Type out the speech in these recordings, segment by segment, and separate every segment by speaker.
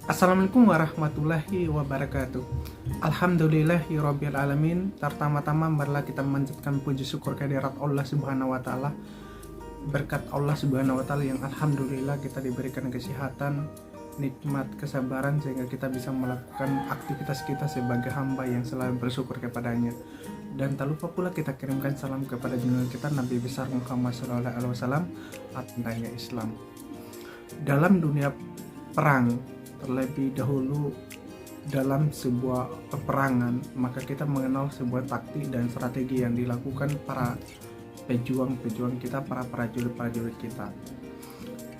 Speaker 1: Assalamualaikum warahmatullahi wabarakatuh. Alhamdulillahirabbil alamin. Pertama-tama marilah kita memanjatkan puji syukur kehadirat Allah Subhanahu wa taala. Berkat Allah Subhanahu wa taala yang alhamdulillah kita diberikan kesehatan, nikmat, kesabaran sehingga kita bisa melakukan aktivitas kita sebagai hamba yang selalu bersyukur kepadanya. Dan tak lupa pula kita kirimkan salam kepada junjungan kita Nabi besar Muhammad SAW, tandanya Islam. Dalam dunia perang, terlebih dahulu dalam sebuah peperangan, maka kita mengenal sebuah taktik dan strategi yang dilakukan para pejuang-pejuang kita, para prajurit-prajurit kita.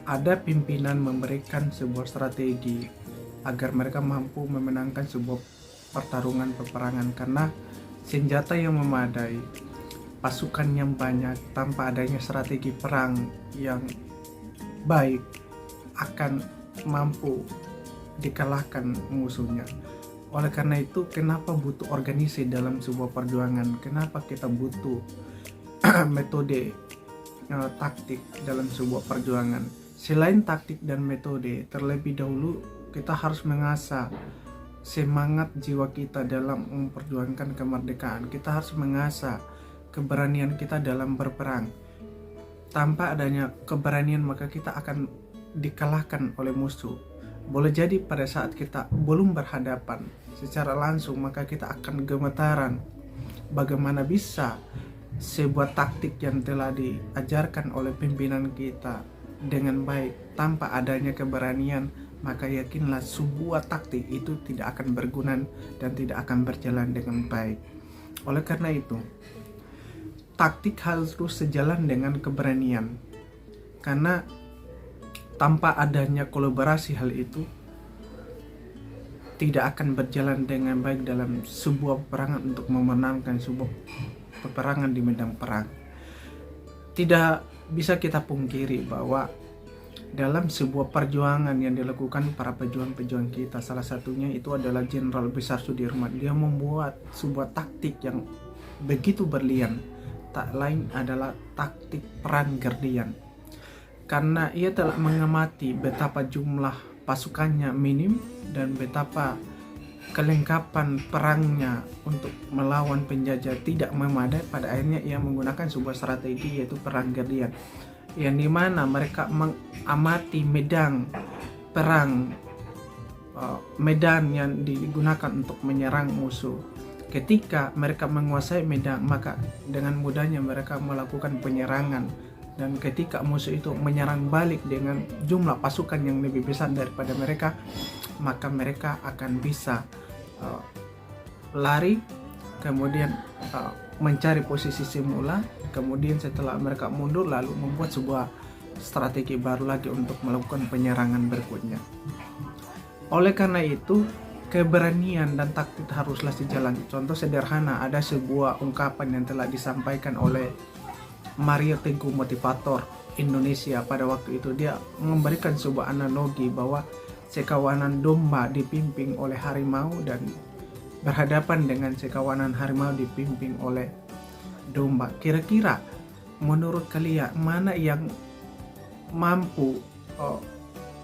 Speaker 1: Ada pimpinan memberikan sebuah strategi agar mereka mampu memenangkan sebuah pertarungan peperangan, karena senjata yang memadai, pasukan yang banyak, tanpa adanya strategi perang yang baik akan mampu dikalahkan musuhnya. Oleh karena itu, kenapa butuh organisasi dalam sebuah perjuangan? Kenapa kita butuh metode taktik dalam sebuah perjuangan? Selain taktik dan metode, terlebih dahulu kita harus mengasah semangat jiwa kita dalam memperjuangkan kemerdekaan. Kita harus mengasah keberanian kita dalam berperang. Tanpa adanya keberanian, maka kita akan dikalahkan oleh musuh. Boleh jadi pada saat kita belum berhadapan secara langsung, maka kita akan gemetaran. Bagaimana bisa sebuah taktik yang telah diajarkan oleh pimpinan kita dengan baik tanpa adanya keberanian, maka yakinlah sebuah taktik itu tidak akan berguna dan tidak akan berjalan dengan baik. Oleh karena itu, taktik harus sejalan dengan keberanian, karena tanpa adanya kolaborasi hal itu tidak akan berjalan dengan baik dalam sebuah peperangan untuk memenangkan sebuah peperangan di medan perang. Tidak bisa kita pungkiri bahwa dalam sebuah perjuangan yang dilakukan para pejuang-pejuang kita, salah satunya itu adalah Jenderal Besar Sudirman. Dia membuat sebuah taktik yang begitu berlian, tak lain adalah taktik perang Gerdian. Karena ia telah mengamati betapa jumlah pasukannya minim dan betapa kelengkapan perangnya untuk melawan penjajah tidak memadai. Pada akhirnya ia menggunakan sebuah strategi, yaitu perang Gerdian, yang dimana mereka mengamati medan perang, medan yang digunakan untuk menyerang musuh. Ketika mereka menguasai medan, maka dengan mudahnya mereka melakukan penyerangan. Dan ketika musuh itu menyerang balik dengan jumlah pasukan yang lebih besar daripada mereka, maka mereka akan bisa lari, kemudian mencari posisi semula, kemudian setelah mereka mundur lalu membuat sebuah strategi baru lagi untuk melakukan penyerangan berikutnya. Oleh karena itu, keberanian dan taktik haruslah sejalan. Contoh sederhana, ada sebuah ungkapan yang telah disampaikan oleh Mario Teguh, motivator Indonesia pada waktu itu. Dia memberikan sebuah analogi bahwa sekawanan domba dipimpin oleh harimau dan berhadapan dengan sekawanan harimau dipimpin oleh domba. Kira-kira menurut kalian mana yang mampu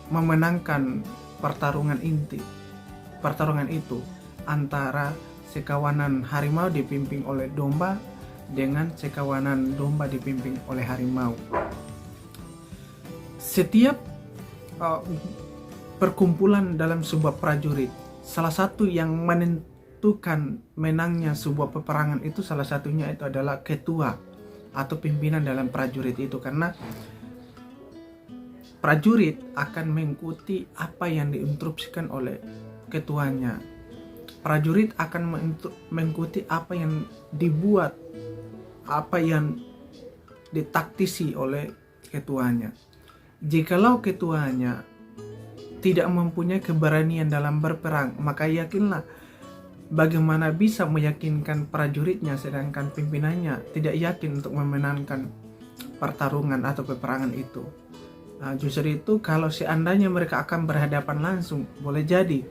Speaker 1: memenangkan pertarungan itu antara sekawanan harimau dipimpin oleh domba dengan sekawanan domba dipimpin oleh harimau? Setiap perkumpulan dalam sebuah prajurit, salah satu yang menentukan menangnya sebuah peperangan itu salah satunya itu adalah ketua atau pimpinan dalam prajurit itu, karena prajurit akan mengikuti apa yang diinstruksikan oleh ketuanya. Prajurit akan mengikuti apa yang dibuat, apa yang ditaktisi oleh ketuanya. Jikalau ketuanya tidak mempunyai keberanian dalam berperang, maka yakinlah bagaimana bisa meyakinkan prajuritnya sedangkan pimpinannya tidak yakin untuk memenangkan pertarungan atau peperangan itu. Justru itu, kalau seandainya mereka akan berhadapan langsung, boleh jadi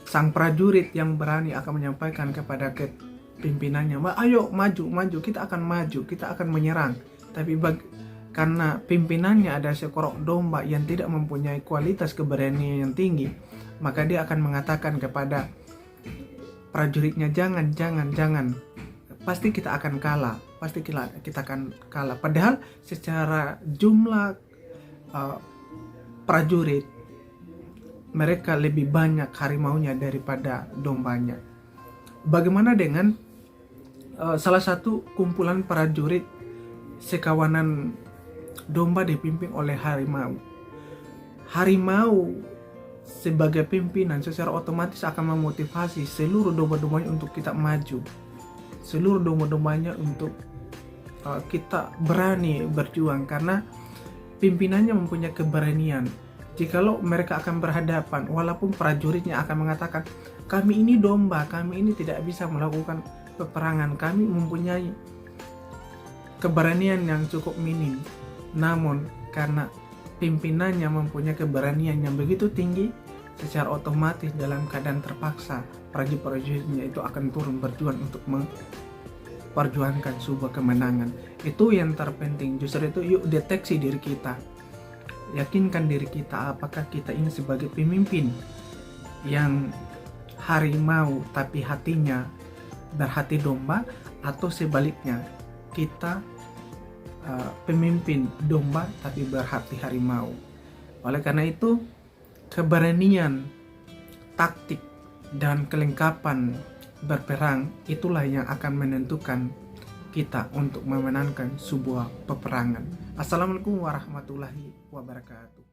Speaker 1: sang prajurit yang berani akan menyampaikan kepada pimpinannya, ayo maju, kita akan maju, kita akan menyerang. Tapi karena pimpinannya ada seekor domba yang tidak mempunyai kualitas keberanian yang tinggi, maka dia akan mengatakan kepada prajuritnya, jangan, pasti kita akan kalah, kita akan kalah. Padahal secara jumlah prajurit, mereka lebih banyak harimaunya daripada dombanya. Bagaimana dengan salah satu kumpulan prajurit sekawanan domba dipimpin oleh harimau? Harimau sebagai pimpinan secara otomatis akan memotivasi seluruh domba-dombanya untuk kita maju, seluruh domba-dombanya untuk kita berani berjuang, karena pimpinannya mempunyai keberanian. Jikalau mereka akan berhadapan, walaupun prajuritnya akan mengatakan, kami ini domba, kami ini tidak bisa melakukan peperangan, kami mempunyai keberanian yang cukup minim, namun karena pimpinannya mempunyai keberanian yang begitu tinggi, secara otomatis dalam keadaan terpaksa prajurit-prajuritnya itu akan turun berjuang untuk memperjuangkan sebuah kemenangan. Itu yang terpenting. Justru itu, yuk deteksi diri kita, yakinkan diri kita, apakah kita ini sebagai pemimpin yang harimau tapi hatinya berhati domba, atau sebaliknya kita pemimpin domba tapi berhati harimau. Oleh karena itu, keberanian, taktik, dan kelengkapan berperang itulah yang akan menentukan kita untuk memenangkan sebuah peperangan. Assalamualaikum warahmatullahi wabarakatuh.